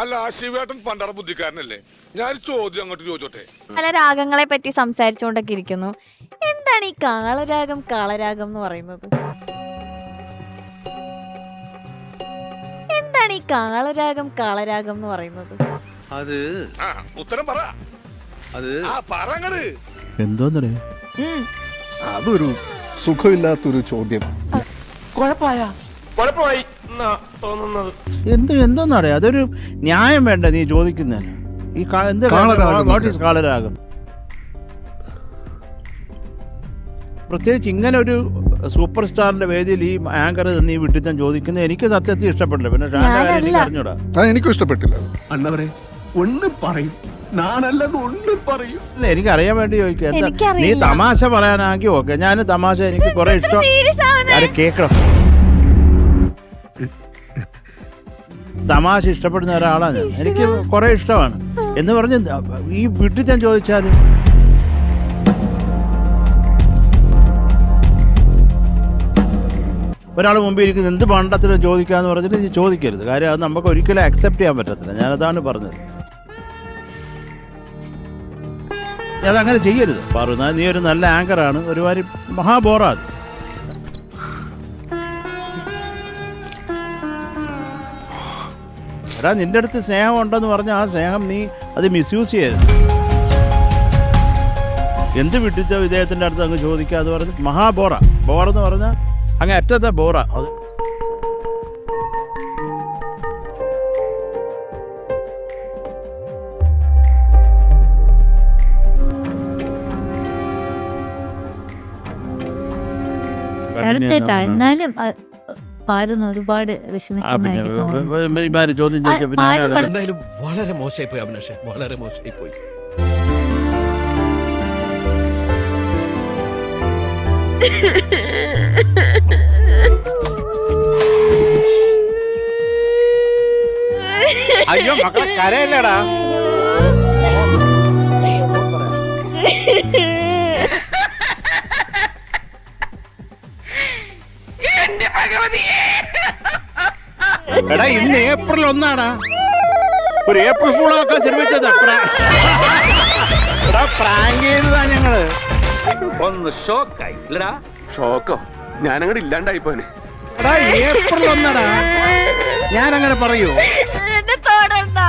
അല്ല ശിവേട്ടൻ പണ്ടറ ബുദ്ധിക്കാരനല്ലേ? ഞാൻ ചോദ്യം അങ്ങോട്ട് ചോദിച്ചോട്ടെ. പല രാഗങ്ങളെ പറ്റി സംസാരിച്ചുകൊണ്ടൊക്കെ ഇരിക്കുന്നു. എന്താണ് ഈ കാളരാഗം കാളരാഗം എന്ന് പറയുന്നത്? എന്താണ് ഈ കാളരാഗം കാളരാഗം എന്ന് പറയുന്നത്? അത് ഉത്തരം പറ. അത് പറങ്ങട് എന്തോന്നറിയാ? അതൊരു സുഖമില്ലാത്തൊരു ചോദ്യം. എന്തോന്നറിയാ? അതൊരു ന്യായം വേണ്ട നീ ചോദിക്കുന്നതിന്. ഈ കാളരാഗം പ്രത്യേകിച്ച് ഇങ്ങനെ ഒരു സൂപ്പർ സ്റ്റാറിന്റെ വേദിയിൽ ഈ ആങ്കർ നീ വിട്ടിത്തം ചോദിക്കുന്നത് എനിക്ക് സത്യത്തിൽ ഇഷ്ടപ്പെട്ടില്ല. പിന്നെ അറിഞ്ഞൂടാ. എനിക്കും ഇഷ്ടപ്പെട്ടില്ല. അണ്ണവരെ ഒന്നും പറയും, ഞാനല്ലത് ഒന്നും പറയും. അല്ല, എനിക്ക് അറിയാൻ വേണ്ടി ചോദിക്കുക. നീ തമാശ പറയാനാക്കി ഓക്കെ. ഞാൻ തമാശ എനിക്ക് കുറെ ഇഷ്ടം. കേക്കണം, തമാശ ഇഷ്ടപ്പെടുന്ന ഒരാളാണ് ഞാൻ. എനിക്ക് കുറെ ഇഷ്ടമാണ് എന്ന് പറഞ്ഞ് ഈ വിട്ടിത്തം ചോദിച്ചാൽ ഒരാൾ മുമ്പിൽ ഇരിക്കുന്നത് എന്ത് പണ്ടത്തിലും ചോദിക്കാന്ന് പറഞ്ഞിട്ട് നീ ചോദിക്കരുത്. കാര്യം അത് നമുക്ക് ഒരിക്കലും അക്സെപ്റ്റ് ചെയ്യാൻ പറ്റത്തില്ല. ഞാനതാണ് പറഞ്ഞത്. അതങ്ങനെ ചെയ്യരുത്. പറഞ്ഞാൽ നീ ഒരു നല്ല ആങ്കറാണ്. ഒരുമാതിരി മഹാബോറാത്. എടാ, നിന്റെ അടുത്ത് സ്നേഹം ഉണ്ടെന്ന് പറഞ്ഞാൽ ആ സ്നേഹം നീ അത് മിസ്യൂസ് ചെയ്യരുത്. എന്ത് വിട്ടിട്ടോ ഇദ്ദേഹത്തിൻ്റെ അടുത്ത് അങ്ങ് ചോദിക്കാതെ പറഞ്ഞ് മഹാബോറ. ബോറെന്ന് പറഞ്ഞാൽ അങ്ങ് അറ്റത്തെ ബോറ. അത് എന്നാലും ഒരുപാട് ചോദ്യം ചോദിച്ചപ്പോൾ എന്തായാലും വളരെ മോശമായി പോയി അഭിലാഷേ, വളരെ മോശമായി പോയി. അയ്യോ മക്കളെ കരയല്ലടാ. എടാ, ഇന്ന് ഏപ്രിൽ 1 ഒരു ഏപ്രിൽ ഫൂളൊക്കെ ശ്രമിച്ചത്. പ്രാങ്ക് ചെയ്തതാ ഞങ്ങള്. ഒന്ന് ഷോക്കായി ഇല്ലടാ. ഷോക്കോ? ഞാനങ്ങോട്ട് ഇല്ലാണ്ടായി പോനെ. എടാ, ഏപ്രിൽ 1 ഞാനങ്ങനെ പറയൂ? എന്നെ തൊടണ്ട.